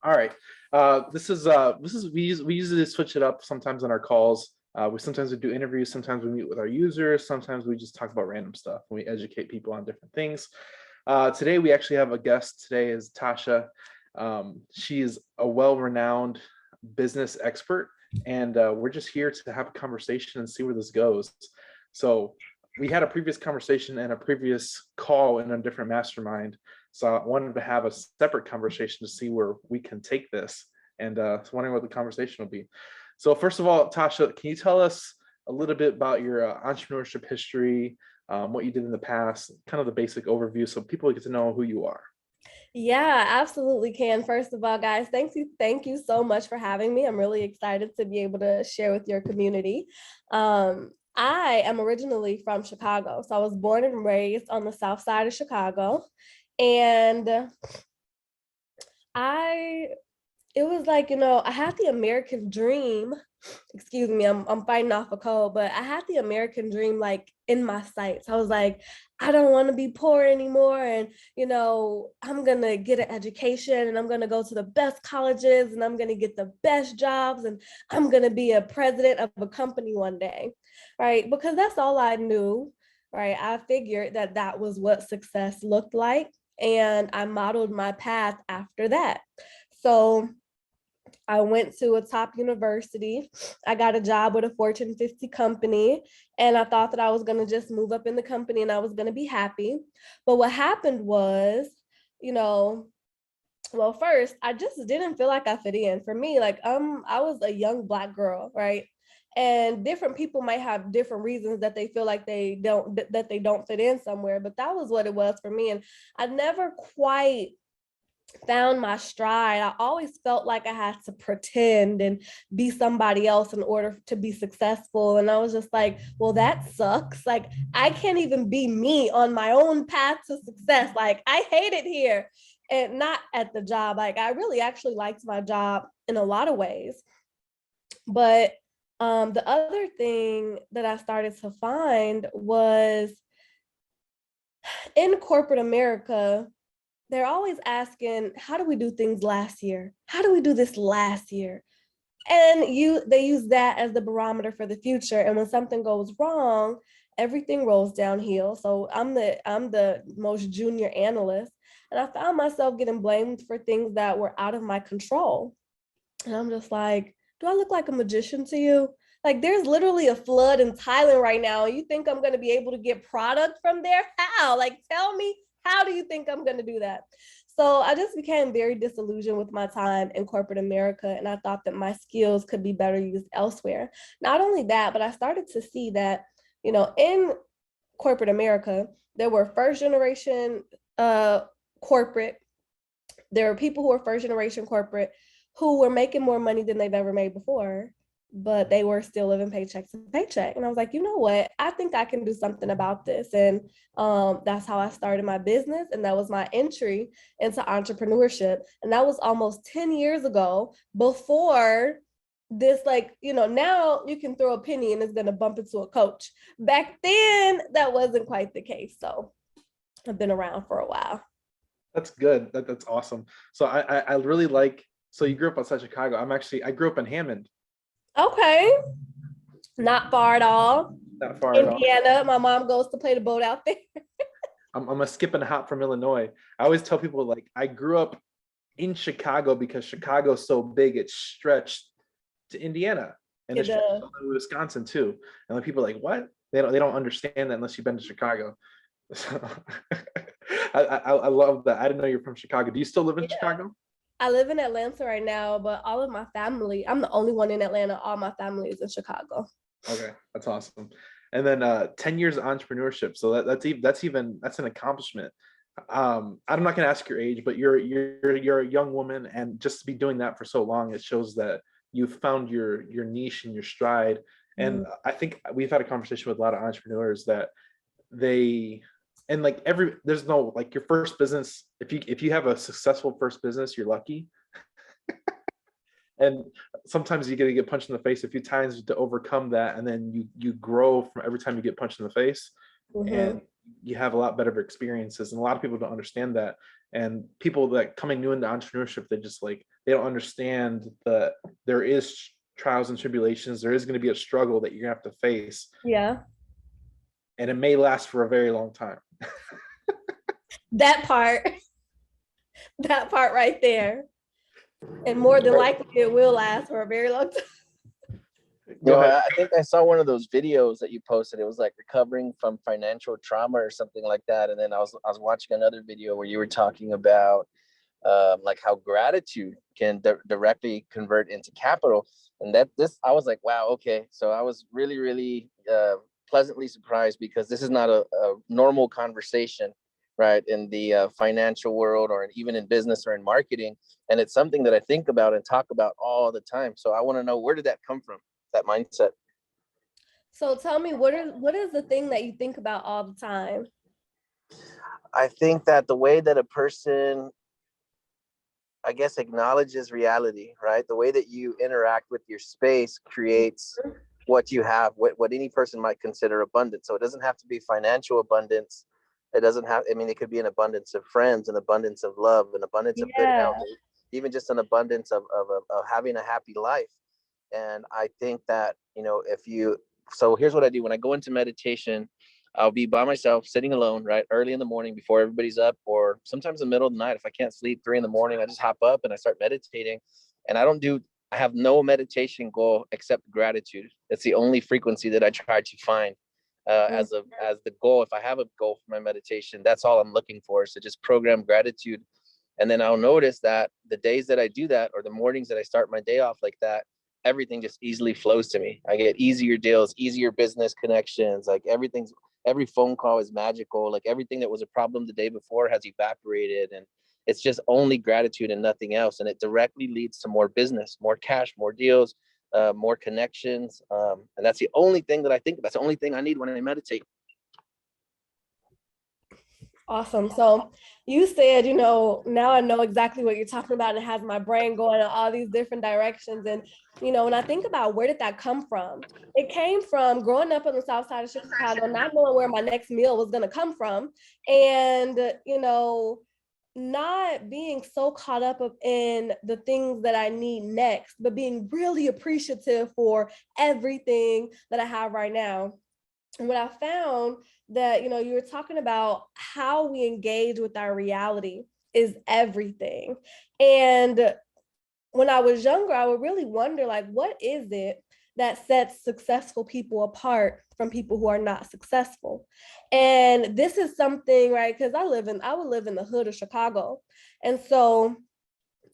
All right. We usually switch it up sometimes on our calls. We do interviews, sometimes we meet with our users, sometimes we just talk about random stuff and we educate people on different things. Today we actually have a guest. Today is Tasha. She is a well-renowned business expert, and we're just here to have a conversation and see where this goes. So we had a previous conversation and a previous call in a different mastermind. So I wanted to have a separate conversation to see where we can take this, and wondering what the conversation will be. So first of all, Tasha, can you tell us a little bit about your entrepreneurship history, what you did in the past, kind of the basic overview so people get to know who you are? Yeah, absolutely can. First of all, guys, thank you so much for having me. I'm really excited to be able to share with your community. I am originally from Chicago. So I was born and raised on the south side of Chicago. And it was like, I had the American dream. Excuse me, I'm fighting off a cold, but I had the American dream like in my sights. I was like, I don't want to be poor anymore. And, I'm going to get an education and I'm going to go to the best colleges and I'm going to get the best jobs and I'm going to be a president of a company one day, right? Because that's all I knew, right? I figured that that was what success looked like. And I modeled my path after that. So I went to a top university. I got a job with a Fortune 50 company, and I thought that I was going to just move up in the company and I was going to be happy. But what happened was, well, first, I just didn't feel like I fit in. For me, like I was a young Black girl, right? And different people might have different reasons that they feel like they don't fit in somewhere, but that was what it was for me. And I never quite found my stride. I always felt like I had to pretend and be somebody else in order to be successful. And I was just like, well, that sucks. Like, I can't even be me on my own path to success. Like, I hate it here. And not at the job. Like, I really actually liked my job in a lot of ways. But the other thing that I started to find was in corporate America, they're always asking, how do we do things last year? How do we do this last year? And they use that as the barometer for the future. And when something goes wrong, everything rolls downhill. So I'm the most junior analyst. And I found myself getting blamed for things that were out of my control. And I'm just like, do I look like a magician to you? Like, there's literally a flood in Thailand right now. You think I'm going to be able to get product from there? How? Like, tell me, how do you think I'm going to do that? So I just became very disillusioned with my time in corporate America. And I thought that my skills could be better used elsewhere. Not only that, but I started to see that, in corporate America, there were first generation corporate. There were people who were first generation corporate who were making more money than they've ever made before, but they were still living paycheck to paycheck. And I was like, you know what? I think I can do something about this. And that's how I started my business. And that was my entry into entrepreneurship. And that was almost 10 years ago, before this, now you can throw a penny and it's going to bump into a coach. Back then, that wasn't quite the case. So I've been around for a while. That's good. That's awesome. So I really like. So you grew up outside Chicago. I grew up in Hammond. Okay. Not far at all. Not far Indiana. at all. My mom goes to play the boat out there. I'm a skip and a hop from Illinois. I always tell people, like, I grew up in Chicago because Chicago's so big it stretched to Indiana, and it stretched to Wisconsin too. And when people are like, what? They don't understand that unless you've been to Chicago. So I love that. I didn't know you're from Chicago. Do you still live in Chicago? I live in Atlanta right now, but all of my family, I'm the only one in Atlanta. All my family is in Chicago. Okay, that's awesome. And then 10 years of entrepreneurship. So that's an accomplishment. I'm not going to ask your age, but you're a young woman, and just to be doing that for so long, it shows that you've found your niche and your stride. And I think we've had a conversation with a lot of entrepreneurs that there's no, like, your first business, if you have a successful first business, you're lucky. And sometimes you get punched in the face a few times to overcome that, and then you grow from every time you get punched in the face. And you have a lot better experiences. And a lot of people don't understand that. And people that coming new into entrepreneurship, they just like, they don't understand that there is trials and tribulations. There is going to be a struggle that you're gonna have to face. Yeah. And it may last for a very long time. That part, that part right there. And more than likely it will last for a very long time. Go ahead. I think I saw one of those videos that you posted. It was like recovering from financial trauma or something like that. And then I was watching another video where you were talking about like how gratitude can directly convert into capital. And I was like, wow, okay. So I was really, really pleasantly surprised, because this is not a normal conversation, right, in the financial world, or even in business or in marketing. And it's something that I think about and talk about all the time. So I want to know, where did that come from, that mindset? So tell me, what is the thing that you think about all the time? I think that the way that a person, I guess, acknowledges reality, right? The way that you interact with your space creates what you have, what any person might consider abundance. So it doesn't have to be financial abundance. It doesn't have, I mean, it could be an abundance of friends, an abundance of love, an abundance of good health, even just an abundance of having a happy life. And I think that, so here's what I do when I go into meditation. I'll be by myself, sitting alone, right, early in the morning before everybody's up, or sometimes in the middle of the night. If I can't sleep, 3 a.m, I just hop up and I start meditating. And I have no meditation goal except gratitude. That's the only frequency that I try to find as the goal. If I have a goal for my meditation, that's all I'm looking for, is to just program gratitude. And then I'll notice that the days that I do that, or the mornings that I start my day off like that, everything just easily flows to me. I get easier deals, easier business connections. Like every phone call is magical. Like everything that was a problem the day before has evaporated, and it's just only gratitude and nothing else. And it directly leads to more business, more cash, more deals, more connections. And that's the only thing that I think, that's the only thing I need when I meditate. Awesome. So you said, now I know exactly what you're talking about. And it has my brain going in all these different directions. And, when I think about where did that come from? It came from growing up on the south side of Chicago, not knowing where my next meal was going to come from. And, not being so caught up in the things that I need next, but being really appreciative for everything that I have right now. And what I found that, you were talking about how we engage with our reality is everything. And when I was younger, I would really wonder, like, what is it that sets successful people apart from people who are not successful? And this is something, right? Because I would live in the hood of Chicago. And so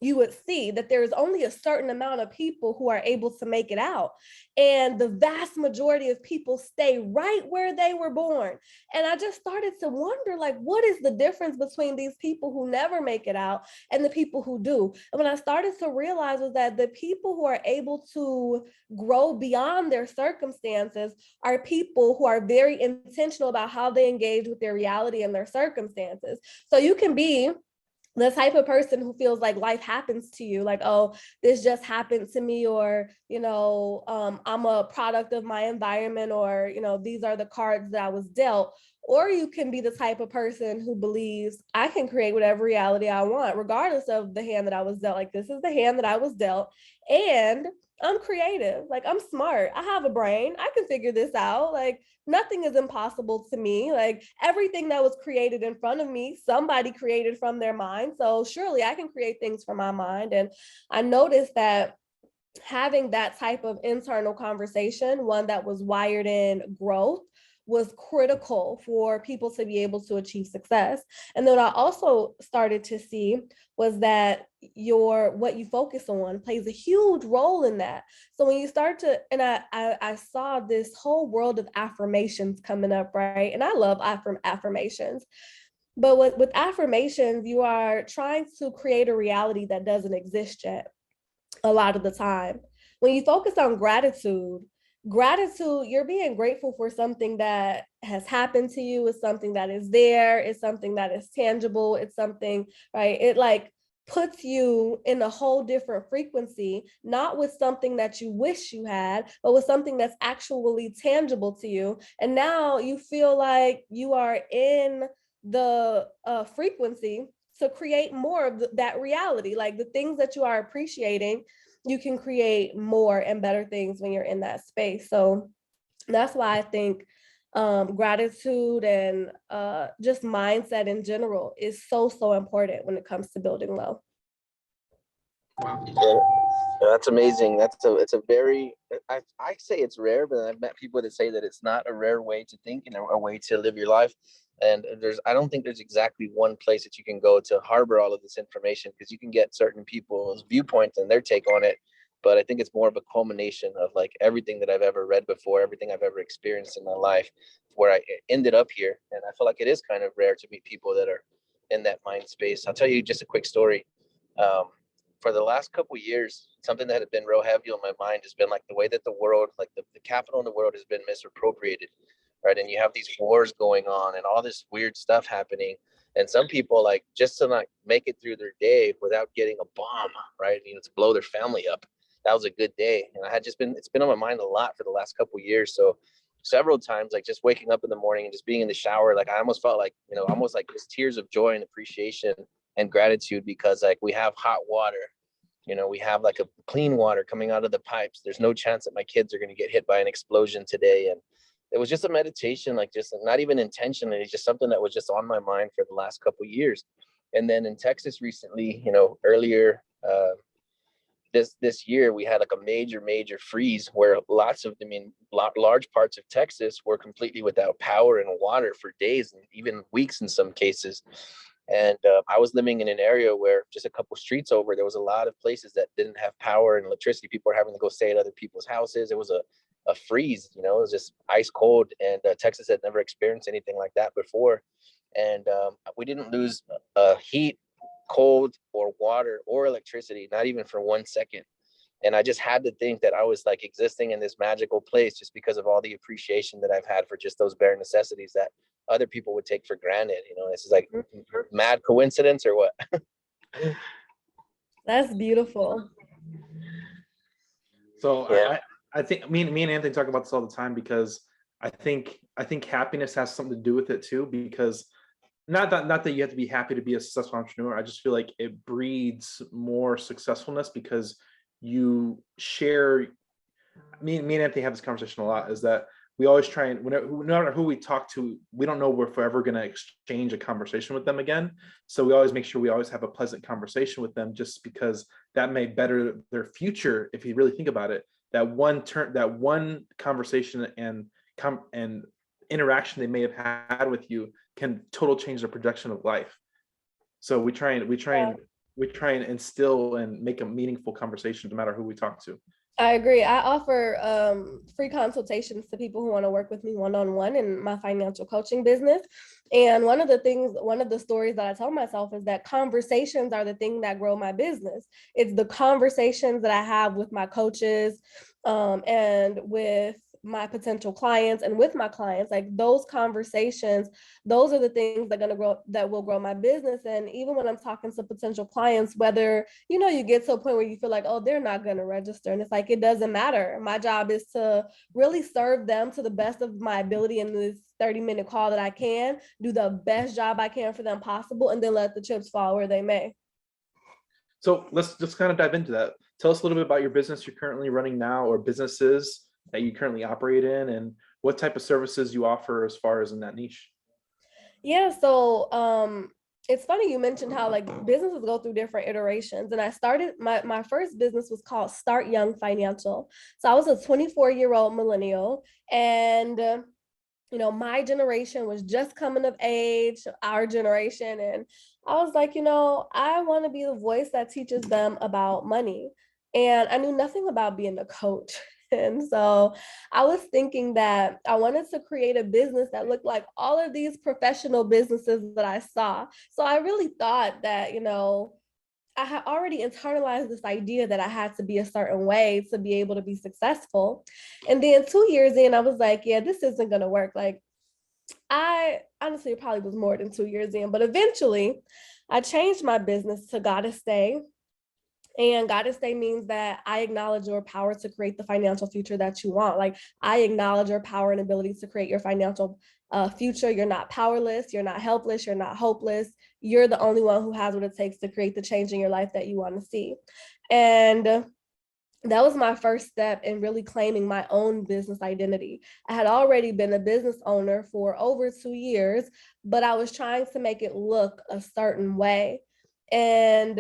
you would see that there's only a certain amount of people who are able to make it out. And the vast majority of people stay right where they were born. And I just started to wonder, like, what is the difference between these people who never make it out and the people who do? And when I started to realize was that the people who are able to grow beyond their circumstances are people who are very intentional about how they engage with their reality and their circumstances. So you can be the type of person who feels like life happens to you, like, oh, this just happened to me, or, I'm a product of my environment, or, these are the cards that I was dealt. Or you can be the type of person who believes I can create whatever reality I want, regardless of the hand that I was dealt. Like, this is the hand that I was dealt, and I'm creative. Like, I'm smart. I have a brain. I can figure this out. Like, nothing is impossible to me. Like, everything that was created in front of me, somebody created from their mind. So surely I can create things from my mind. And I noticed that having that type of internal conversation, one that was wired in growth, was critical for people to be able to achieve success. And then what I also started to see was that what you focus on plays a huge role in that. So when you start to, and I saw this whole world of affirmations coming up, right? And I love affirmations. But with affirmations, you are trying to create a reality that doesn't exist yet a lot of the time. When you focus on gratitude, you're being grateful for something that has happened to you. It's something that is there. It's something that is tangible. It's something, right? It like puts you in a whole different frequency, not with something that you wish you had, but with something that's actually tangible to you. And now you feel like you are in the frequency to create more of that reality. Like the things that you are appreciating, you can create more and better things when you're in that space. So that's why I think gratitude and just mindset in general is so, so important when it comes to building wealth. Wow. Yeah, that's amazing. It's a very, I say it's rare, but I've met people that say that it's not a rare way to think and a way to live your life. And I don't think there's exactly one place that you can go to harbor all of this information, because you can get certain people's viewpoints and their take on it. But I think it's more of a culmination of like everything that I've ever read before, everything I've ever experienced in my life, where I ended up here. And I feel like it is kind of rare to meet people that are in that mind space. I'll tell you just a quick story. Um, for the last couple of years, something that had been real heavy on my mind has been like the way that the world, like the capital in the world has been misappropriated, right? And you have these wars going on and all this weird stuff happening. And some people, like, just to like make it through their day without getting a bomb, right? You know, to blow their family up. That was a good day. And it's been on my mind a lot for the last couple of years. So several times, like just waking up in the morning and just being in the shower, like I almost felt like, you know, almost like just tears of joy and appreciation and gratitude, because like we have hot water, you know, we have like a clean water coming out of the pipes. There's no chance that my kids are going to get hit by an explosion today. And it was just a meditation, like just not even intentionally, it's just something that was just on my mind for the last couple of years. And then in Texas recently, you know, earlier this year, we had like a major freeze where large parts of Texas were completely without power and water for days and even weeks in some cases. And I was living in an area where just a couple streets over, there was a lot of places that didn't have power and electricity. People were having to go stay at other people's houses. It was a freeze, you know, it was just ice cold. And Texas had never experienced anything like that before. And we didn't lose heat, cold, or water or electricity, not even for 1 second. And I just had to think that I was like existing in this magical place just because of all the appreciation that I've had for just those bare necessities that other people would take for granted. You know, this is like mad coincidence or what? That's beautiful. So Yeah. I think me and Anthony talk about this all the time, because I think happiness has something to do with it too, because not that you have to be happy to be a successful entrepreneur. I just feel like it breeds more successfulness because you share. Me and Anthony have this conversation a lot, is that we always try and no matter who we talk to, we don't know if we're ever going to exchange a conversation with them again. So we always make sure we always have a pleasant conversation with them, just because that may better their future. If you really think about it, that one conversation and interaction they may have had with you can total change the projection of life. So we try and instill and make a meaningful conversation no matter who we talk to. I agree. I offer free consultations to people who want to work with me one-on-one in my financial coaching business. And one of the stories that I tell myself is that conversations are the thing that grow my business. It's the conversations that I have with my coaches and with my potential clients and with my clients, like those conversations, those are the things that will grow my business. And even when I'm talking to potential clients, whether, you know, you get to a point where you feel like, oh, they're not going to register. And it's like, it doesn't matter. My job is to really serve them to the best of my ability in this 30-minute call that I can, do the best job I can for them possible, and then let the chips fall where they may. So let's just kind of dive into that. Tell us a little bit about your business you're currently running now, or businesses that you currently operate in, and what type of services you offer as far as in that niche. Yeah, so it's funny you mentioned how like businesses go through different iterations. And I started my first business was called Start Young Financial. So I was a 24-year-old millennial, and you know, my generation was just coming of age, our generation, and I was like, you know, I want to be the voice that teaches them about money. And I knew nothing about being a coach. And so I was thinking that I wanted to create a business that looked like all of these professional businesses that I saw. So I really thought that, you know, I had already internalized this idea that I had to be a certain way to be able to be successful. And then 2 years in, I was like, yeah, this isn't going to work. Like, I honestly, it probably was more than 2 years in, but eventually I changed my business to Gotta Stay. And Gotta Stay means that I acknowledge your power to create the financial future that you want. Like, I acknowledge your power and ability to create your financial future. You're not powerless, you're not helpless, you're not hopeless. You're the only one who has what it takes to create the change in your life that you want to see. And that was my first step in really claiming my own business identity. I had already been a business owner for over 2 years, but I was trying to make it look a certain way. And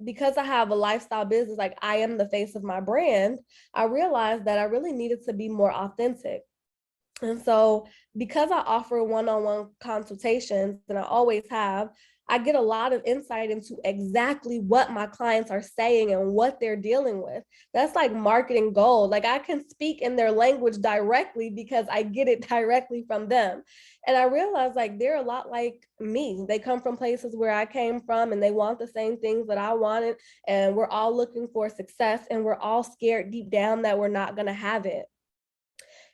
because I have a lifestyle business, like I am the face of my brand, I realized that I really needed to be more authentic. And so, because I offer one-on-one consultations, and I always have, I get a lot of insight into exactly what my clients are saying and what they're dealing with. That's like marketing gold. Like, I can speak in their language directly because I get it directly from them. And I realized, like, they're a lot like me. They come from places where I came from, and they want the same things that I wanted. And we're all looking for success, and we're all scared deep down that we're not going to have it.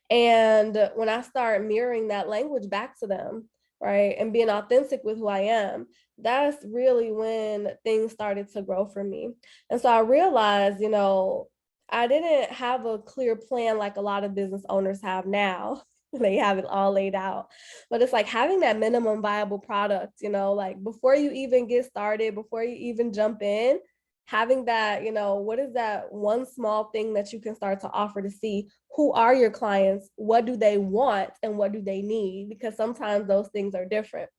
And when I start mirroring that language back to them, right, and being authentic with who I am, that's really when things started to grow for me. And so I realized, I didn't have a clear plan like a lot of business owners have now. They have it all laid out. But it's like having that minimum viable product, like before you even get started, before you even jump in, having that, what is that one small thing that you can start to offer to see who are your clients, what do they want, and what do they need? Because sometimes those things are different.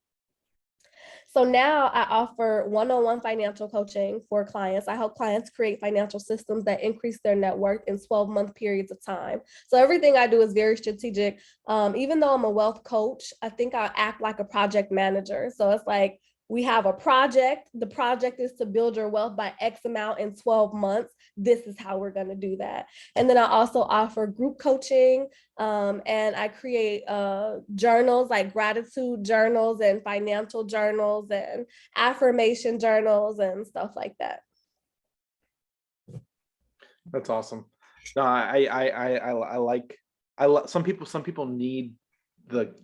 So now I offer one-on-one financial coaching for clients. I help clients create financial systems that increase their net worth in 12-month periods of time. So everything I do is very strategic. Even though I'm a wealth coach, I think I act like a project manager. So it's like, we have a project. The project is to build your wealth by X amount in 12 months. This is how we're going to do that. And then I also offer group coaching, and I create journals, like gratitude journals and financial journals and affirmation journals and stuff like that. That's awesome. No, I like some people need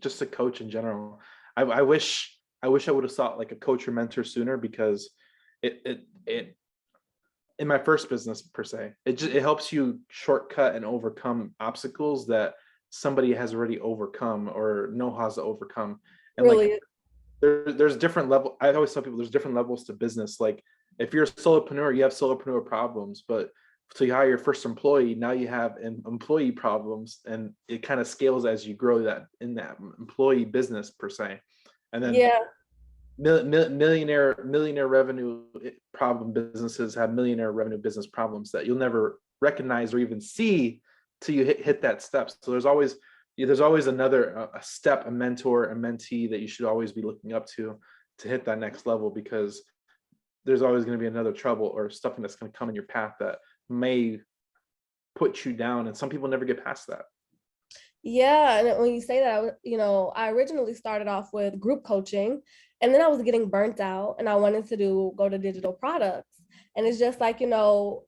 just a coach in general. I wish I would have sought like a coach or mentor sooner, because it in my first business per se, it helps you shortcut and overcome obstacles that somebody has already overcome or know how to overcome. And Really? like there's different level. I always tell people there's different levels to business. Like if you're a solopreneur, you have solopreneur problems, but so you hire your first employee, now you have employee problems, and it kind of scales as you grow that in that employee business per se. And then Yeah. millionaire revenue problem businesses have millionaire revenue business problems that you'll never recognize or even see till you hit that step. So there's always another a step, a mentor, a mentee that you should always be looking up to hit that next level, because there's always going to be another trouble or something that's going to come in your path that may put you down, and some people never get past that. Yeah, and when you say that, I originally started off with group coaching, and then I was getting burnt out, and I wanted to go to digital products. And it's just like,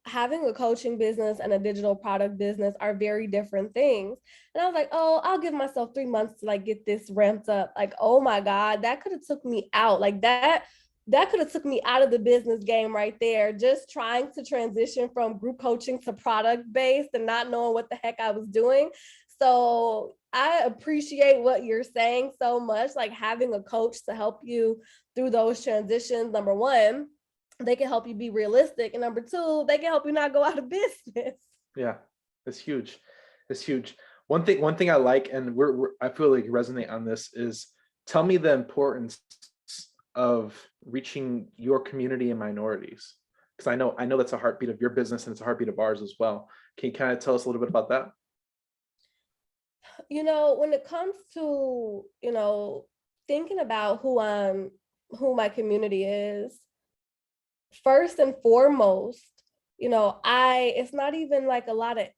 having a coaching business and a digital product business are very different things. And I was like, oh, I'll give myself 3 months to like get this ramped up. Like, oh my God, that could have took me out. Like that could have took me out of the business game right there, just trying to transition from group coaching to product based and not knowing what the heck I was doing. So I appreciate what you're saying so much, like having a coach to help you through those transitions. Number one, they can help you be realistic. And number two, they can help you not go out of business. Yeah, it's huge. It's huge. One thing I like, and I feel like resonate on this, is tell me the importance of reaching your community and minorities. Because I know that's a heartbeat of your business, and it's a heartbeat of ours as well. Can you kind of tell us a little bit about that? When it comes to, thinking about who my community is, first and foremost, it's not even like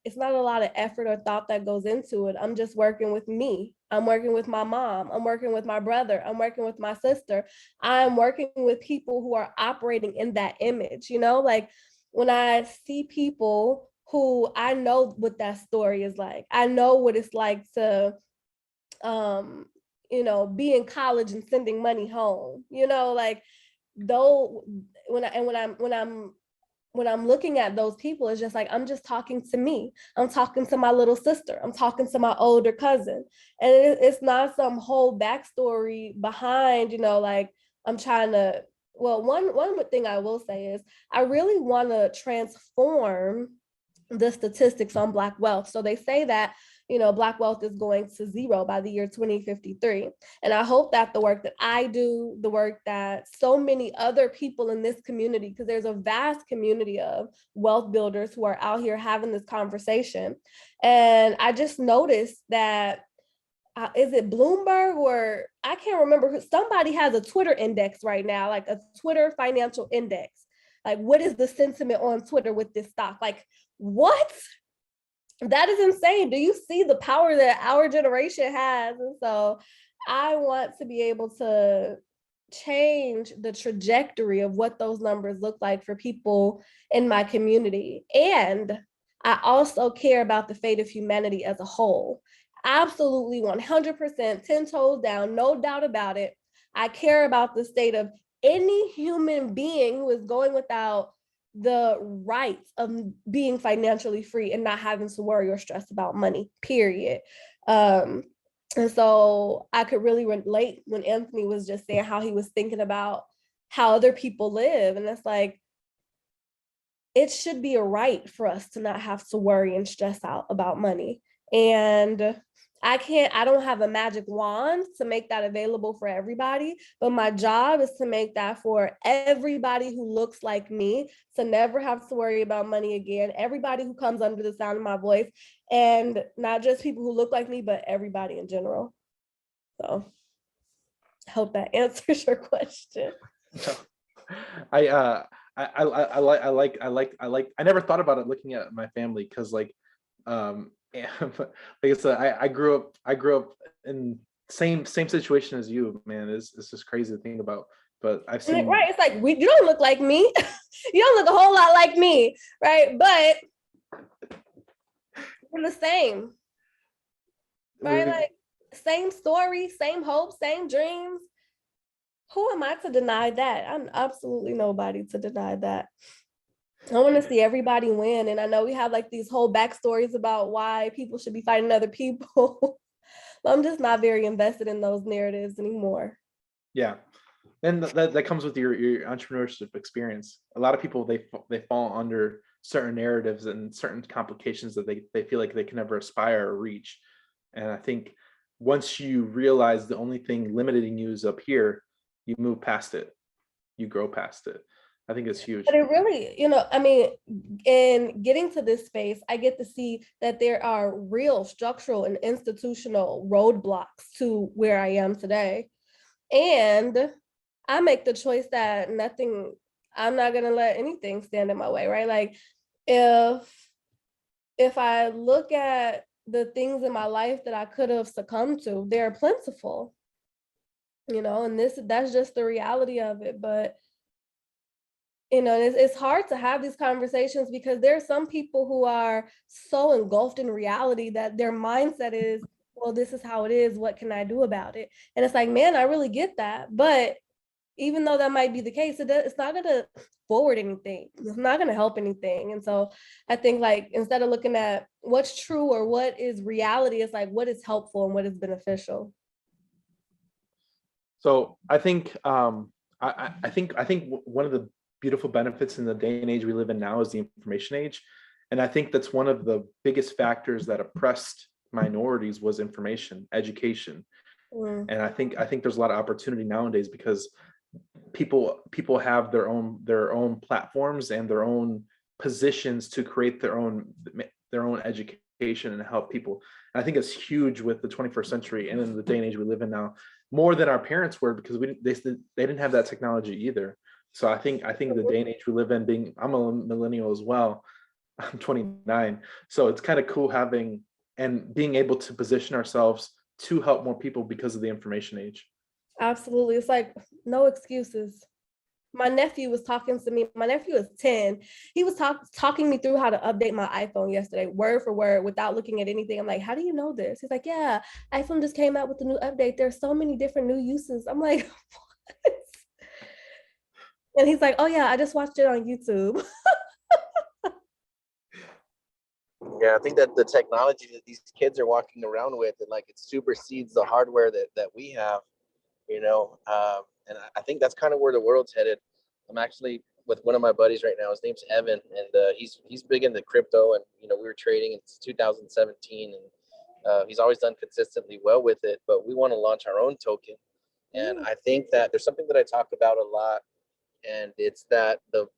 it's not a lot of effort or thought that goes into it. I'm just working with me. I'm working with my mom. I'm working with my brother. I'm working with my sister. I'm working with people who are operating in that image, like when I see people who I know what that story is like, I know what it's like to, be in college and sending money home, like though when I'm looking at those people, it's just like, I'm just talking to me. I'm talking to my little sister. I'm talking to my older cousin. And it's not some whole backstory behind, like I'm trying to, well, one thing I will say is I really want to transform the statistics on Black wealth. So they say that, Black wealth is going to zero by the year 2053. And I hope that the work that I do, the work that so many other people in this community, because there's a vast community of wealth builders who are out here having this conversation. And I just noticed that, is it Bloomberg or I can't remember, somebody has a Twitter index right now, like a Twitter financial index. Like, what is the sentiment on Twitter with this stock? Like, what? That is insane. Do you see the power that our generation has? And so I want to be able to change the trajectory of what those numbers look like for people in my community. And I also care about the fate of humanity as a whole. Absolutely 100%, 10 toes down, no doubt about it. I care about the state of any human being who is going without the rights of being financially free and not having to worry or stress about money, period. And so I could really relate when Anthony was just saying how he was thinking about how other people live. And it's like, it should be a right for us to not have to worry and stress out about money. And I don't have a magic wand to make that available for everybody, but my job is to make that for everybody who looks like me, to never have to worry about money again, everybody who comes under the sound of my voice, and not just people who look like me, but everybody in general. So I hope that answers your question. I never thought about it looking at my family, because like like I said, I grew up in same situation as you, man. It's just crazy to think about. But I've seen, right, it's like, you don't look like me. You don't look a whole lot like me, right? But we're the same, right? Like, same story, same hope, same dreams. Who am I to deny that? I'm absolutely nobody to deny that. I want to see everybody win. And I know we have like these whole backstories about why people should be fighting other people. I'm just not very invested in those narratives anymore. Yeah. And that comes with your entrepreneurship experience. A lot of people, they fall under certain narratives and certain complications that they feel like they can never aspire or reach. And I think once you realize the only thing limiting you is up here, you move past it, you grow past it. I think it's huge. But it really, I mean, in getting to this space, I get to see that there are real structural and institutional roadblocks to where I am today. And I make the choice that I'm not going to let anything stand in my way, right? Like, if I look at the things in my life that I could have succumbed to, they're plentiful, and that's just the reality of it. But it's hard to have these conversations because there are some people who are so engulfed in reality that their mindset is, well, this is how it is. What can I do about it? And it's like, man, I really get that. But even though that might be the case, it's not going to forward anything. It's not going to help anything. And so I think, like, instead of looking at what's true or what is reality, it's like, what is helpful and what is beneficial. So I think I think one of the beautiful benefits in the day and age we live in now is the information age. And I think that's one of the biggest factors that oppressed minorities was information, education. And I think there's a lot of opportunity nowadays because people have their own platforms and their own positions to create their own education and help people. And I think it's huge with the 21st century and in the day and age we live in now, more than our parents were, because they didn't have that technology either. So I think the day and age we live in, I'm a millennial as well. I'm 29. So it's kind of cool having and being able to position ourselves to help more people because of the information age. Absolutely. It's like no excuses. my nephew was talking to me. My nephew is 10. He was talking me through how to update my iPhone yesterday, word for word, without looking at anything. I'm like, how do you know this? He's like, yeah, iPhone just came out with the new update. There's so many different new uses. I'm like, what? And he's like, oh yeah, I just watched it on YouTube. Yeah, I think that the technology that these kids are walking around with, and like it supersedes the hardware that we have, you know. And I think that's kind of where the world's headed. I'm actually with one of my buddies right now. His name's Evan, and he's big into crypto, and you know we were trading in 2017, and he's always done consistently well with it. But we want to launch our own token, and I think that there's something that I talk about a lot, and it's that the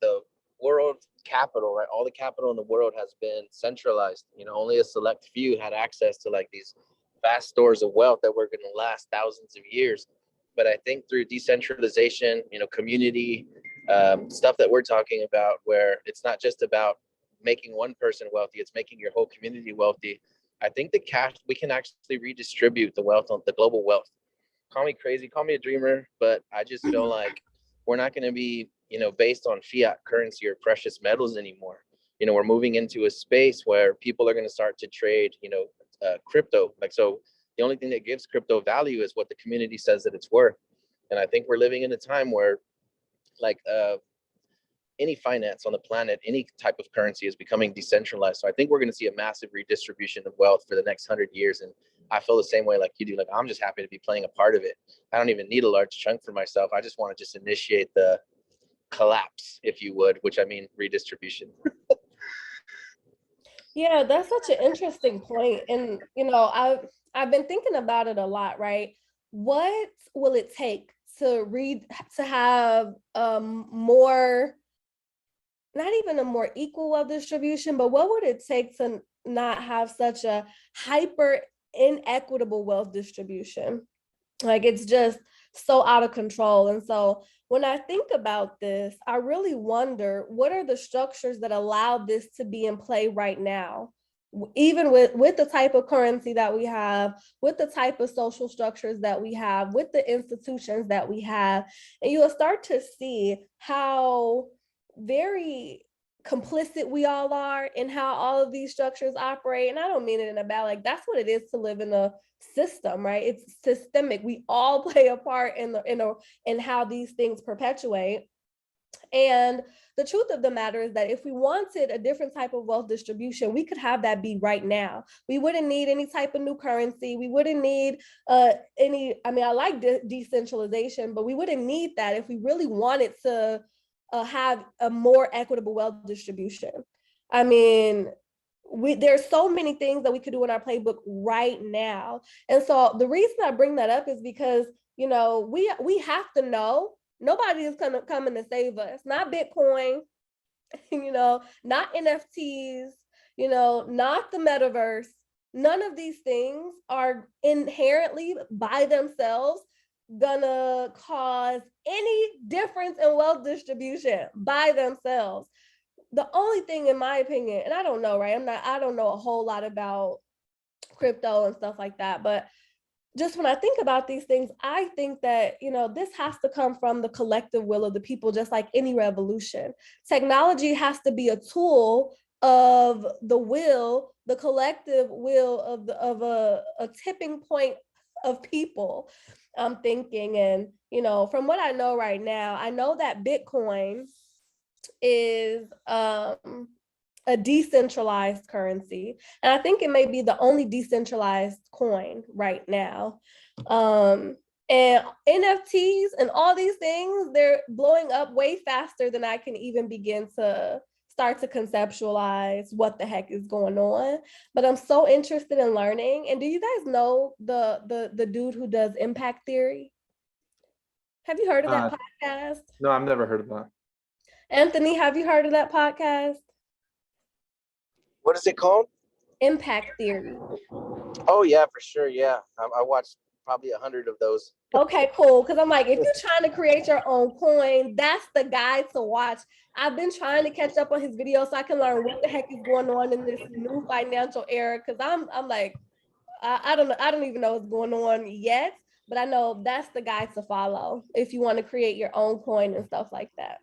world capital, right? All the capital in the world has been centralized. You know, only a select few had access to like these vast stores of wealth that were going to last thousands of years. But I think through decentralization, you know, community stuff that we're talking about, where it's not just about making one person wealthy, it's making your whole community wealthy. I think the cash, we can actually redistribute the wealth, the global wealth. Call me crazy, call me a dreamer, but I just feel like we're not going to be, you know, based on fiat currency or precious metals anymore. You know, we're moving into a space where people are going to start to trade, you know, crypto. Like, so the only thing that gives crypto value is what the community says that it's worth. And I think we're living in a time where like any finance on the planet, any type of currency is becoming decentralized. So I think we're going to see a massive redistribution of wealth for the next 100 years. And I feel the same way like you do. Like, I'm just happy to be playing a part of it. I don't even need a large chunk for myself. I just want to just initiate the collapse, if you would, which I mean redistribution. Yeah, that's such an interesting point. And you know, I've been thinking about it a lot, right? What will it take to have more, not even a more equal wealth distribution, but what would it take to not have such a hyper inequitable wealth distribution? Like, it's just so out of control. And so when I think about this, I really wonder, what are the structures that allow this to be in play right now? Even with the type of currency that we have, with the type of social structures that we have, with the institutions that we have, and you'll start to see how very complicit we all are in how all of these structures operate. And I don't mean it in a bad, like, that's what it is to live in a system, right? It's systemic. We all play a part in how these things perpetuate. And the truth of the matter is that if we wanted a different type of wealth distribution, we could have that be right now. We wouldn't need any type of new currency. We wouldn't need any, I mean, I like decentralization, but we wouldn't need that if we really wanted to have a more equitable wealth distribution. I mean, there's so many things that we could do in our playbook right now. And so the reason I bring that up is because, you know, we have to know nobody is coming to save us. Not Bitcoin, you know, not NFTs, you know, not the metaverse. None of these things are inherently by themselves gonna cause any difference in wealth distribution by themselves. The only thing, in my opinion, and I don't know, right? I don't know a whole lot about crypto and stuff like that, but just when I think about these things, I think that, you know, this has to come from the collective will of the people, just like any revolution. Technology has to be a tool of the will, the collective will of a tipping point of people, I'm thinking. And, you know, from what I know right now, I know that Bitcoin is a decentralized currency. And I think it may be the only decentralized coin right now. And NFTs and all these things, they're blowing up way faster than I can even begin to start to conceptualize what the heck is going on. But I'm so interested in learning. And do you guys know the dude who does impact theory? Have you heard of that podcast? No, I've never heard of that. Anthony, have you heard of that podcast? What is it called? Impact theory. Oh yeah, for sure. Yeah, I watched probably 100 of those. Okay, cool. Because I'm like, if you're trying to create your own coin, that's the guy to watch. I've been trying to catch up on his videos so I can learn what the heck is going on in this new financial era. Because I'm like, I don't know, I don't even know what's going on yet. but I know that's the guy to follow if you want to create your own coin and stuff like that.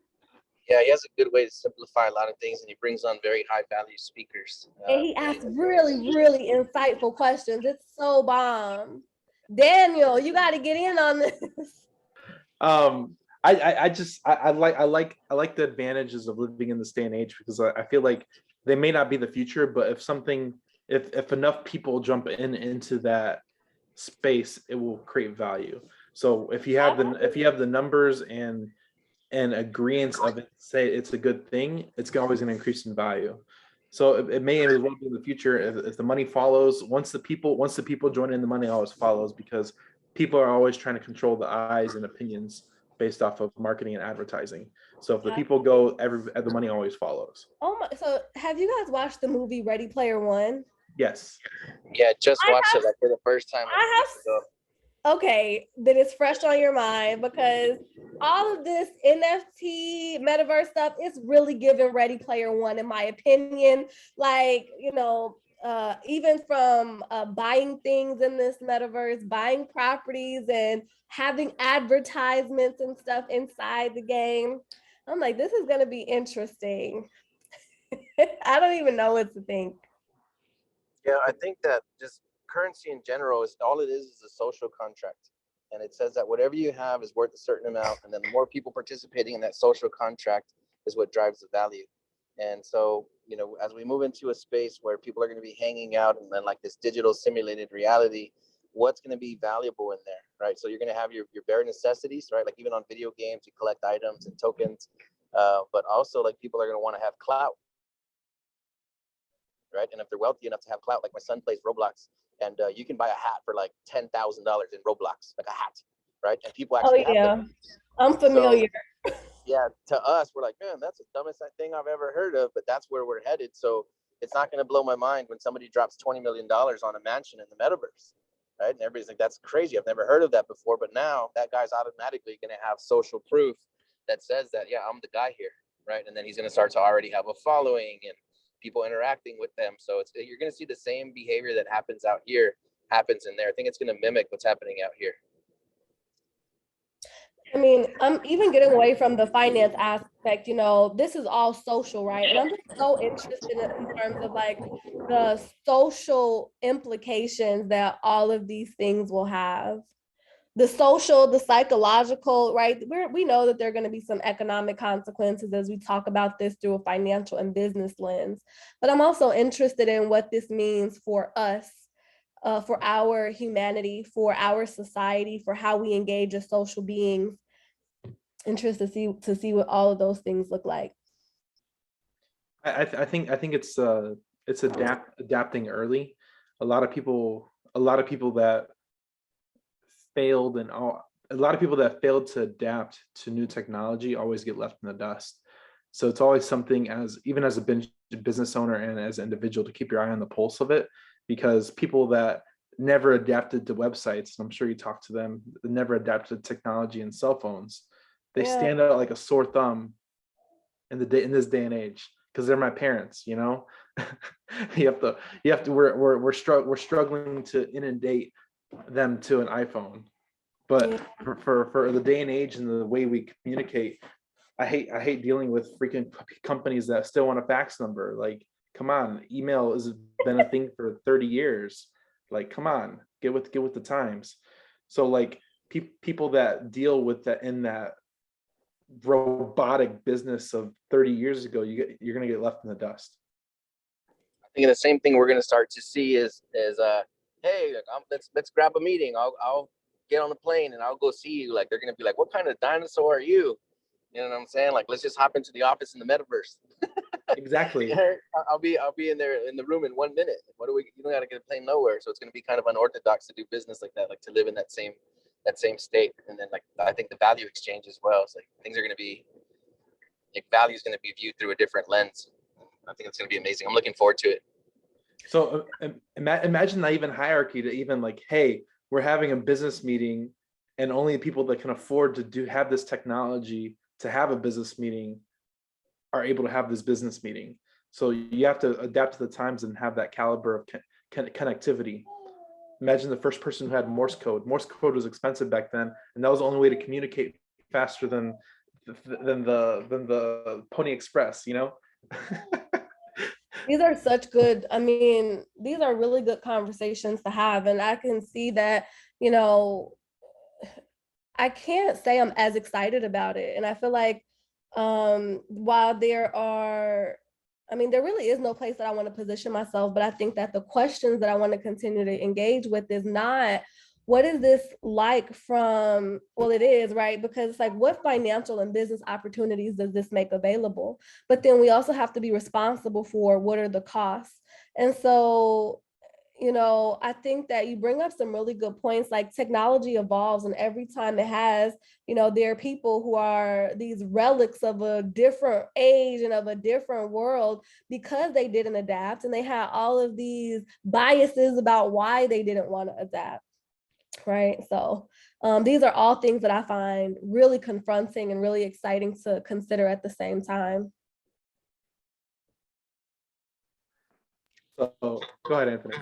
Yeah, he has a good way to simplify a lot of things, and he brings on very high value speakers. And he asks really, really insightful questions. It's so bomb. Daniel, you got to get in on this. I like the advantages of living in this day and age, because I feel like they may not be the future, but if enough people jump into that space, it will create value. So if you have the numbers and agreements of it, say it's a good thing, it's always going to increase in value. So it may as well be in the future if the money follows. Once the people join in, the money always follows, because people are always trying to control the eyes and opinions based off of marketing and advertising. So if the people go, the money always follows. Oh my! So have you guys watched the movie Ready Player One? Yes. Yeah, just watched it like for the first time. Okay, that is fresh on your mind, because all of this NFT metaverse stuff is really giving Ready Player One, in my opinion. Like, even from buying things in this metaverse, buying properties and having advertisements and stuff inside the game. I'm like, this is going to be interesting. I don't even know what to think. Yeah, I think that just currency in general is all it is a social contract. And it says that whatever you have is worth a certain amount. And then the more people participating in that social contract is what drives the value. And so, as we move into a space where people are going to be hanging out and then like this digital simulated reality, what's going to be valuable in there, right? So you're going to have your bare necessities, right? Like even on video games, you collect items and tokens, but also like people are going to want to have clout, right? And if they're wealthy enough to have clout, like my son plays Roblox, and you can buy a hat for like $10,000 in Roblox, like a hat, right? And people actually have them. I'm familiar. So, yeah, to us, we're like, man, that's the dumbest thing I've ever heard of, but that's where we're headed. So it's not going to blow my mind when somebody drops $20 million on a mansion in the metaverse, right? And everybody's like, that's crazy. I've never heard of that before. But now that guy's automatically going to have social proof that says that, yeah, I'm the guy here, right? And then he's going to start to already have a following and people interacting with them. So you're going to see the same behavior that happens out here happens in there. I think it's going to mimic what's happening out here. I mean, I'm even getting away from the finance aspect, this is all social, right? And I'm just so interested in terms of like the social implications that all of these things will have. The social, the psychological, right? We know that there are going to be some economic consequences as we talk about this through a financial and business lens. But I'm also interested in what this means for us, for our humanity, for our society, for how we engage as social beings. Interested to see what all of those things look like. I think it's adapting early. A lot of people that failed a lot of people that failed to adapt to new technology always get left in the dust. So it's always something, even as a business owner and as an individual, to keep your eye on the pulse of it, because people that never adapted to websites, and I'm sure you talk to them, that never adapted to technology and cell phones, they stand out like a sore thumb in this day and age, because they're my parents. You have to we're struggling to inundate them to an iPhone. But for the day and age and the way we communicate, I hate dealing with freaking companies that still want a fax number. Like, come on, email has been a thing for 30 years. Like, come on, get with the times. So like people that deal with that in that robotic business of 30 years ago, you're gonna get left in the dust. I think the same thing we're gonna start to see is hey, let's grab a meeting. I'll get on the plane and I'll go see you. Like they're gonna be like, what kind of dinosaur are you? You know what I'm saying? Like, let's just hop into the office in the metaverse. Exactly. I'll be in there in the room in 1 minute. You don't gotta get a plane nowhere. So it's gonna be kind of unorthodox to do business like that, like to live in that same state. And then like I think the value exchange as well. It's like things are gonna be like value is gonna be viewed through a different lens. I think it's gonna be amazing. I'm looking forward to it. So imagine that even hierarchy to even like, hey, we're having a business meeting and only people that can afford to have this technology to have a business meeting are able to have this business meeting. So you have to adapt to the times and have that caliber of connectivity. Imagine the first person who had Morse code. Morse code was expensive back then, and that was the only way to communicate faster than the Pony Express, you know? These are such good, I mean, these are really good conversations to have. And I can see that, you know, I can't say I'm as excited about it. And I feel like while there are, I mean, there really is no place that I want to position myself, but I think that the questions that I want to continue to engage with is not, what is this like from, well, it is, right? Because it's like, what financial and business opportunities does this make available? But then we also have to be responsible for what are the costs. And so, you know, I think that you bring up some really good points. Like, technology evolves, and every time it has, you know, there are people who are these relics of a different age and of a different world because they didn't adapt, and they had all of these biases about why they didn't want to adapt. Right. So these are all things that I find really confronting and really exciting to consider at the same time. So go ahead, Anthony.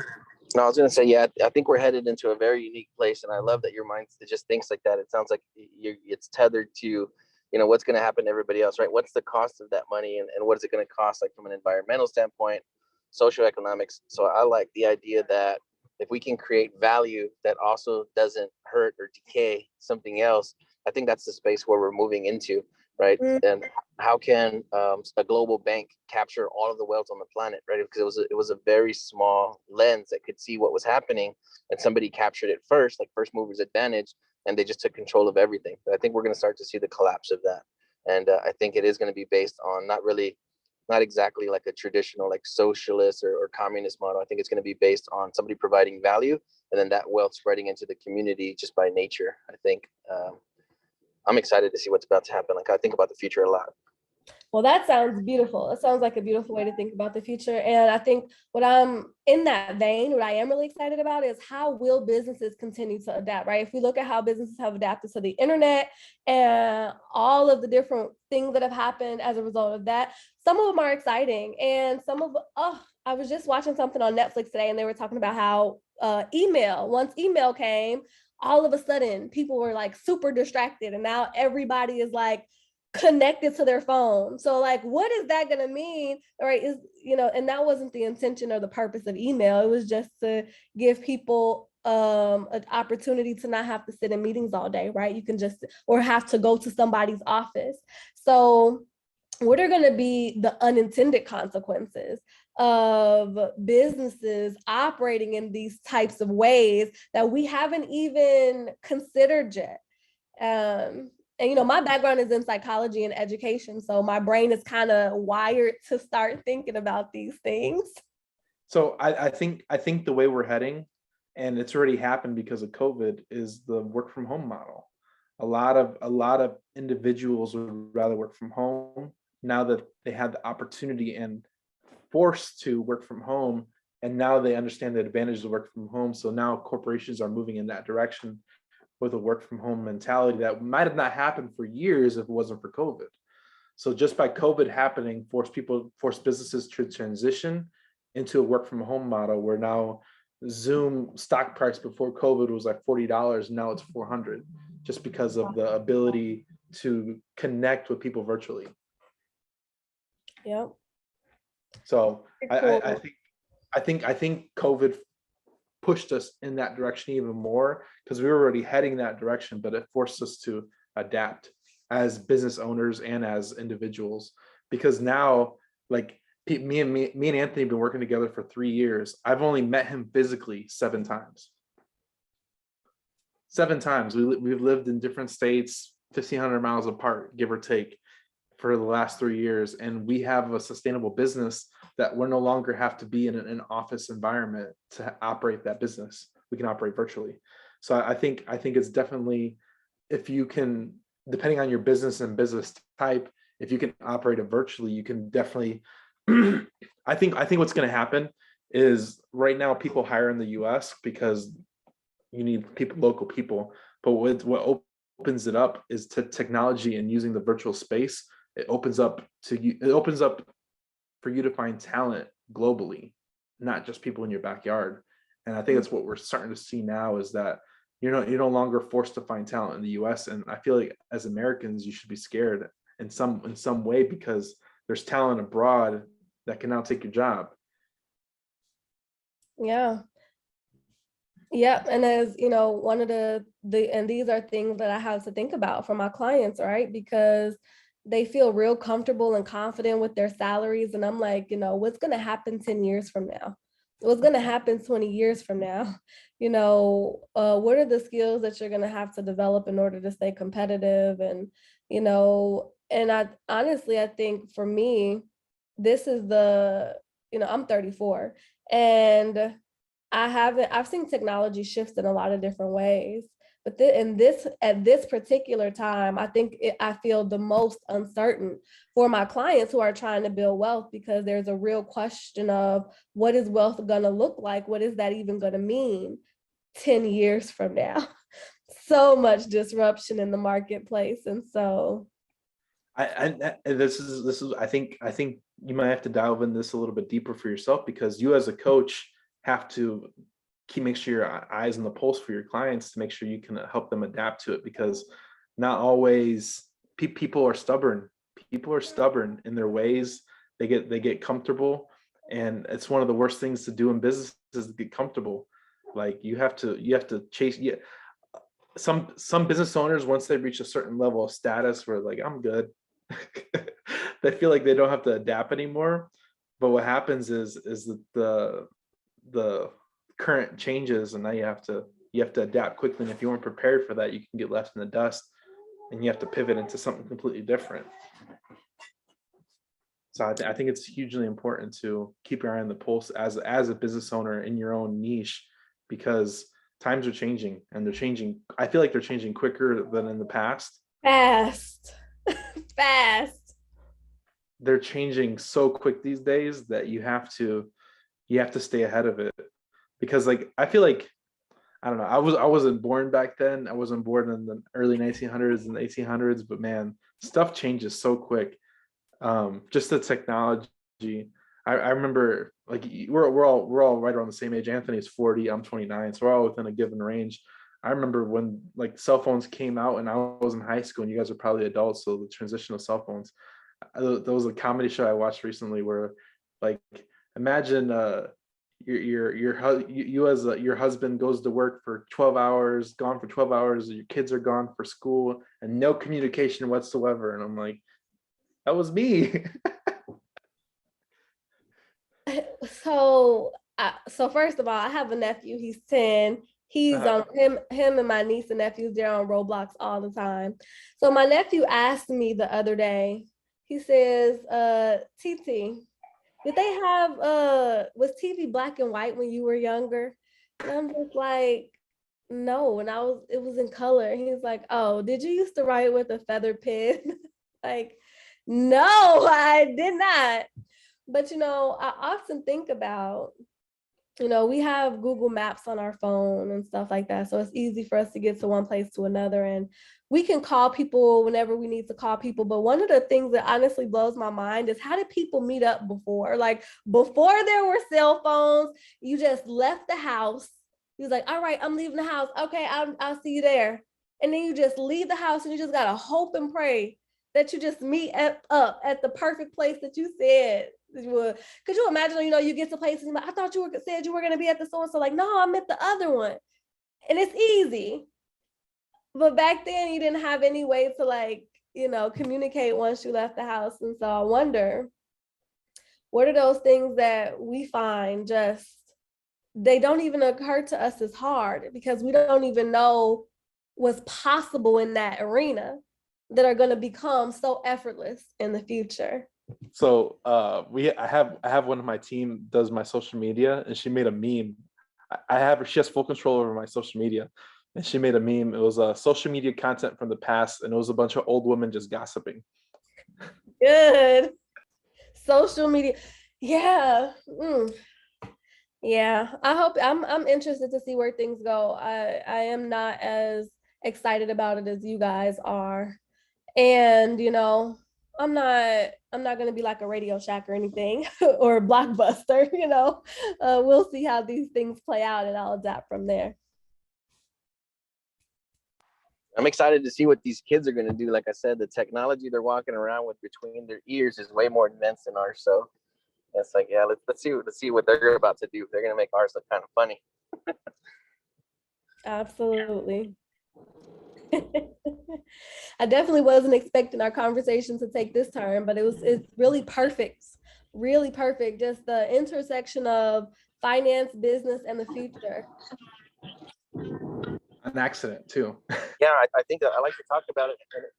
No, I was gonna say, yeah, I think we're headed into a very unique place, and I love that your mind just thinks like that. It sounds like it's tethered to, you know, what's gonna happen to everybody else, right? What's the cost of that money, and what is it gonna cost, like from an environmental standpoint, socioeconomics. So I like the idea that if we can create value that also doesn't hurt or decay something else, I think that's the space where we're moving into, right? And how can a global bank capture all of the wealth on the planet, right? Because it was a very small lens that could see what was happening, and somebody captured it first, like first movers advantage, and they just took control of everything. But I think we're going to start to see the collapse of that, and I think it is going to be based on not exactly like a traditional like socialist or communist model. I think it's going to be based on somebody providing value, and then that wealth spreading into the community just by nature. I think I'm excited to see what's about to happen. Like, I think about the future a lot. Well, that sounds beautiful. It sounds like a beautiful way to think about the future. And I think what I'm in that vein, what I am really excited about is how will businesses continue to adapt, right? If we look at how businesses have adapted to the internet and all of the different things that have happened as a result of that, some of them are exciting. And some of, I was just watching something on Netflix today, and they were talking about how once email came, all of a sudden people were like super distracted. And now everybody is like, connected to their phone. So like, what is that going to mean? Right. Is, you know, and that wasn't the intention or the purpose of email. It was just to give people an opportunity to not have to sit in meetings all day. Right. You can just, or have to go to somebody's office. So what are going to be the unintended consequences of businesses operating in these types of ways that we haven't even considered yet? And, you know, my background is in psychology and education, so my brain is kind of wired to start thinking about these things. So I think the way we're heading, and it's already happened because of COVID, is the work from home model. A lot of individuals would rather work from home now that they had the opportunity and forced to work from home, and now they understand the advantages of work from home. So now corporations are moving in that direction with a work from home mentality that might have not happened for years if it wasn't for COVID. So just by COVID happening, forced businesses to transition into a work from home model, where now Zoom stock price before COVID was like $40, now it's 400, just because of the ability to connect with people virtually. Yep. So Cool. I think COVID pushed us in that direction even more, because we were already heading that direction, but it forced us to adapt as business owners and as individuals. Because now, like me and Anthony have been working together for 3 years. I've only met him physically 7 times. 7 times. We've lived in different states, 1,500 miles apart, give or take, for the last 3 years, and we have a sustainable business that we're no longer have to be in an office environment to operate that business. We can operate virtually. So I think it's definitely, if you can, depending on your business and business type, if you can operate it virtually, you can definitely. I think what's going to happen is, right now people hire in the U.S. because you need local people, but what opens it up is to technology and using the virtual space. It opens up for you to find talent globally, not just people in your backyard. And I think that's what we're starting to see now, is that you're no longer forced to find talent in the US. And I feel like as Americans, you should be scared in some way, because there's talent abroad that can now take your job. Yeah. Yep. And as you know, one of and these are things that I have to think about for my clients, right? Because they feel real comfortable and confident with their salaries. And I'm like, what's going to happen 10 years from now? What's going to happen 20 years from now? What are the skills that you're going to have to develop in order to stay competitive? And I honestly, I think for me, this is I'm 34, and I've seen technology shift in a lot of different ways, but at this particular time, I feel the most uncertain for my clients who are trying to build wealth, because there's a real question of, what is wealth going to look like? What is that even going to mean 10 years from now? So much disruption in the marketplace. And so this is I think you might have to dive in this a little bit deeper for yourself, because you as a coach have to make sure your eyes on the pulse for your clients, to make sure you can help them adapt to it, because not always people are stubborn. People are stubborn in their ways. They get comfortable, and it's one of the worst things to do in business, is to get comfortable. Like you have to chase. Yeah, some business owners, once they reach a certain level of status where like, I'm good, they feel like they don't have to adapt anymore. But what happens is that the current changes, and now you have to adapt quickly. And if you weren't prepared for that, you can get left in the dust, and you have to pivot into something completely different. So I think it's hugely important to keep your eye on the pulse as a business owner in your own niche, because times are changing, and they're changing. I feel like they're changing quicker than in the past. fast. They're changing so quick these days that you have to stay ahead of it, because like I feel like, I don't know, I wasn't born back then. I wasn't born in the early 1900s and 1800s, but man, stuff changes so quick. Just the technology. I remember, like, we're all right around the same age. Anthony's 40, I'm 29, so we're all within a given range. I remember when like cell phones came out, and I was in high school, and you guys are probably adults, so the transition of cell phones. There was a comedy show I watched recently where, like, imagine your husband goes to work for 12 hours, gone for 12 hours, your kids are gone for school, and no communication whatsoever. And I'm like, that was me. So first of all, I have a nephew. He's 10. He's on him and my niece and nephews, they're on Roblox all the time. So my nephew asked me the other day, he says, TT, did they have was TV black and white when you were younger? And I'm just like, no, and it was in color. He's like, oh, did you used to write with a feather pen? Like, no, I did not. But I often think about, we have Google Maps on our phone and stuff like that. So it's easy for us to get to one place to another. And we can call people whenever we need to call people. But one of the things that honestly blows my mind is, how did people meet up before? Like, before there were cell phones, you just left the house. He was like, all right, I'm leaving the house. Okay, I'll see you there. And then you just leave the house, and you just got to hope and pray that you just meet up at the perfect place that you said. Could you imagine, you get to places, I thought you said you were going to be at the so-and-so, like, no, I'm at the other one. And it's easy. But back then you didn't have any way to, like, communicate once you left the house. And so I wonder, what are those things that we find just, they don't even occur to us as hard, because we don't even know what's possible in that arena, that are going to become so effortless in the future. So I have one of my team does my social media, and she made a meme. She has full control over my social media, and she made a meme. It was social media content from the past, and it was a bunch of old women just gossiping. Good. Social media. Yeah. Yeah. I'm interested to see where things go. I am not as excited about it as you guys are. And I'm not gonna be like a Radio Shack or anything or a Blockbuster, you know. We'll see how these things play out and I'll adapt from there. I'm excited to see what these kids are going to do. Like I said, the technology they're walking around with between their ears is way more advanced than ours. So it's like, yeah, let's see what they're about to do. They're going to make ours look kind of funny. Absolutely. I definitely wasn't expecting our conversation to take this turn, but it's really perfect. Really perfect. Just the intersection of finance, business, and the future. An accident too. Yeah, I think I like to talk about it.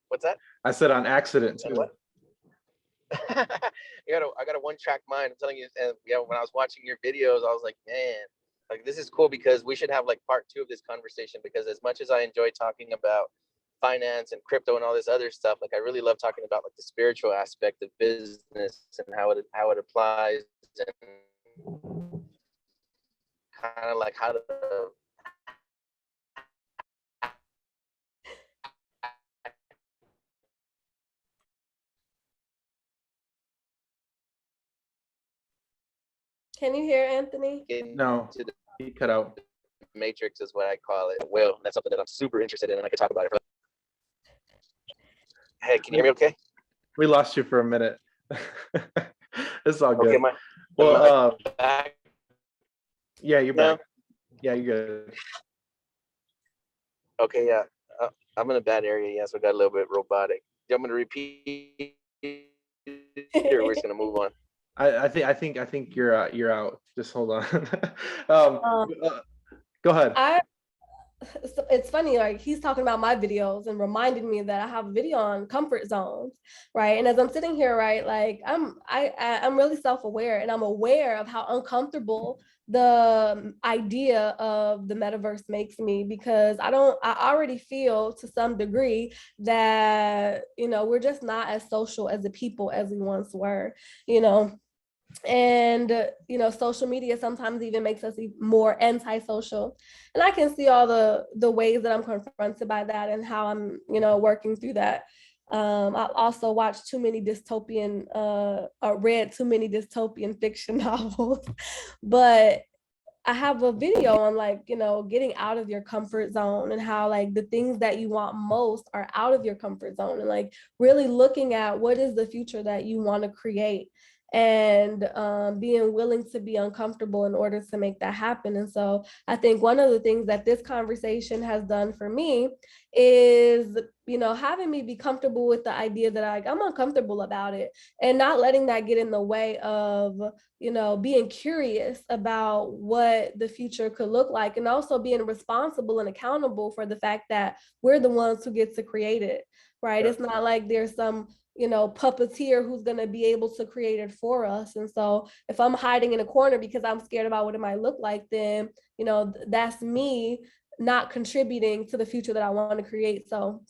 What's that? I said on accident too. I got a one-track mind. I'm telling you, and yeah, when I was watching your videos, I was like, man, like this is cool because we should have like part 2 of this conversation, because as much as I enjoy talking about finance and crypto and all this other stuff, like I really love talking about like the spiritual aspect of business and how it applies, and kind of like how to Can you hear Anthony? get No, into the he cut out. matrix is what I call it. Well, that's something that I'm super interested in, and I can talk about it. Hey, can you hear me okay? We lost you for a minute. It's all good. Okay, Well, back. yeah, you're back. Yeah, you're good. Okay, yeah. I'm in a bad area, yeah, so I got a little bit robotic. Do you want me to repeat or we're just gonna move on? I think you're out. Just hold on. Go ahead. It's funny, like he's talking about my videos and reminding me that I have a video on comfort zones, right? And as I'm sitting here, right, like I'm really self-aware, and I'm aware of how uncomfortable the idea of the metaverse makes me, because I already feel to some degree that, you know, we're just not as social as a people as we once were, you know. And you know, social media sometimes even makes us more antisocial, and I can see all the ways that I'm confronted by that and how I'm, you know, working through that. I also watched too many dystopian read too many dystopian fiction novels, but I have a video on, like, you know, getting out of your comfort zone and how like the things that you want most are out of your comfort zone, and like really looking at what is the future that you want to create, and being willing to be uncomfortable in order to make that happen. And so I think one of the things that this conversation has done for me is, you know, having me be comfortable with the idea that I'm uncomfortable about it, and not letting that get in the way of, you know, being curious about what the future could look like, and also being responsible and accountable for the fact that we're the ones who get to create it, right? It's not like there's some, you know, puppeteer who's going to be able to create it for us. And so if I'm hiding in a corner because I'm scared about what it might look like, then, you know, that's me not contributing to the future that I want to create. So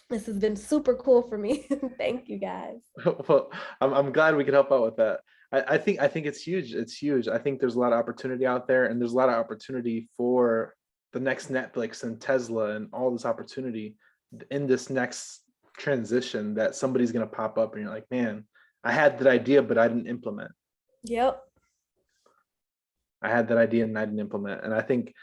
this has been super cool for me. Thank you, guys. Well, I'm glad we could help out with that. I think it's huge. It's huge. I think there's a lot of opportunity out there, and there's a lot of opportunity for the next Netflix and Tesla and all this opportunity in this next transition, that somebody's going to pop up and you're like, man, I had that idea, but I didn't implement. Yep. I had that idea and I didn't implement. And I think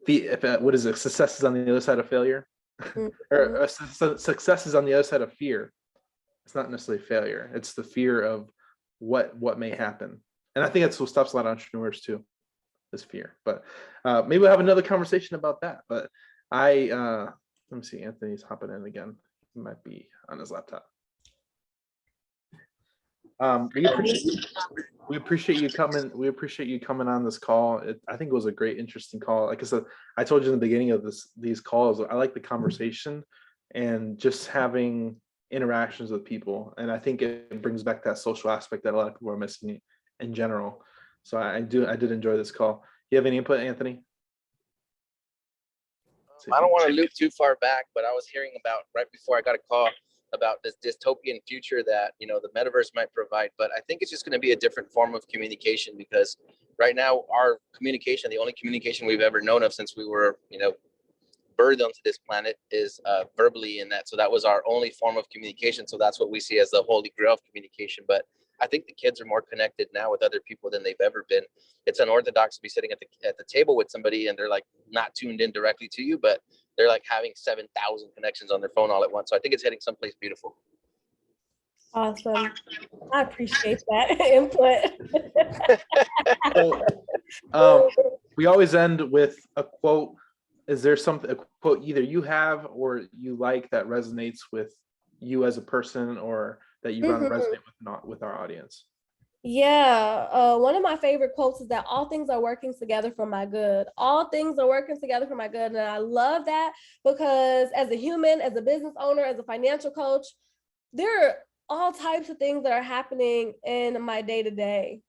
what is it? Success is on the other side of failure. Mm-hmm. Or success is on the other side of fear. It's not necessarily failure. It's the fear of what may happen. And I think that's what stops a lot of entrepreneurs too, is fear. But maybe we'll have another conversation about that. But let me see, Anthony's hopping in again. He might be on his laptop. We appreciate you coming. We appreciate you coming on this call. I think it was a great, interesting call. Like I said, I told you in the beginning of these calls, I like the conversation and just having interactions with people. And I think it brings back that social aspect that a lot of people are missing in general. So I did enjoy this call. You have any input, Anthony? I don't want to loop too far back, but I was hearing about right before I got a call about this dystopian future that, you know, the metaverse might provide. But I think it's just going to be a different form of communication, because right now our communication, the only communication we've ever known of since we were, you know, birthed onto this planet is verbally, and that was our only form of communication. So that's what we see as the holy grail of communication. But I think the kids are more connected now with other people than they've ever been. It's unorthodox to be sitting at the table with somebody and they're like not tuned in directly to you, but they're like having 7,000 connections on their phone all at once. So I think it's heading someplace beautiful. Awesome. I appreciate that input. So, we always end with a quote. Is there a quote either you have or you like that resonates with you as a person, or that you want to resonate with our audience? Yeah, one of my favorite quotes is that all things are working together for my good. All things are working together for my good. And I love that because as a human, as a business owner, as a financial coach, there are all types of things that are happening in my day-to-day.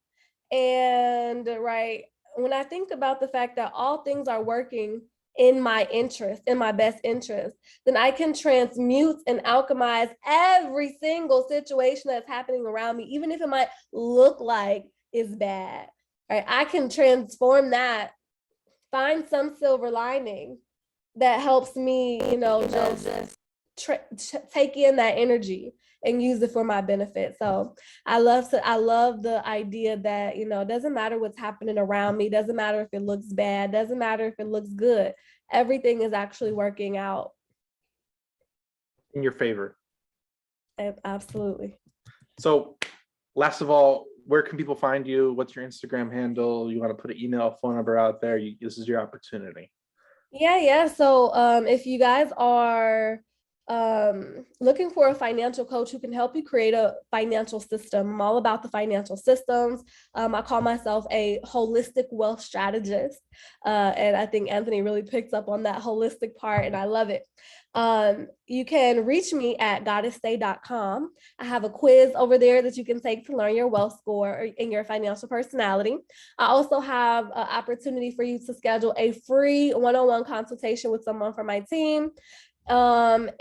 And right, when I think about the fact that all things are working in my interest, in my best interest, then I can transmute and alchemize every single situation that's happening around me, even if it might look like it's bad, right? I can transform that, find some silver lining that helps me, just take in that energy and use it for my benefit. So I love the idea that, it doesn't matter what's happening around me, doesn't matter if it looks bad, doesn't matter if it looks good. Everything is actually working out In your favor. Absolutely. So last of all, where can people find you? What's your Instagram handle? You want to put an email, phone number out there? This is your opportunity. Yeah. So if you guys are looking for a financial coach who can help you create a financial system, I'm all about the financial systems. I call myself a holistic wealth strategist. And I think Anthony really picks up on that holistic part, and I love it. You can reach me at goddessstay.com. I have a quiz over there that you can take to learn your wealth score and your financial personality. I also have an opportunity for you to schedule a free one-on-one consultation with someone from my team. And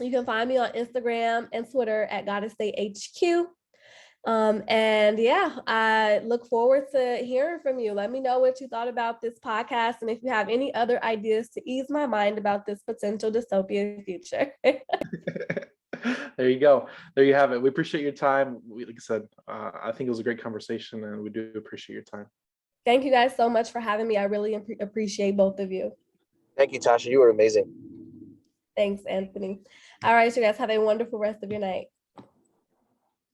you can find me on Instagram and Twitter at goddessstayhq. And yeah, I look forward to hearing from you. Let me know what you thought about this podcast, and if you have any other ideas to ease my mind about this potential dystopian future. There you go. There you have it. We appreciate your time. Like I said, I think it was a great conversation, and we do appreciate your time. Thank you guys so much for having me. I really appreciate both of you. Thank you, Tasha. You were amazing. Thanks, Anthony. All right, you guys have a wonderful rest of your night.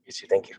You too. Thank you.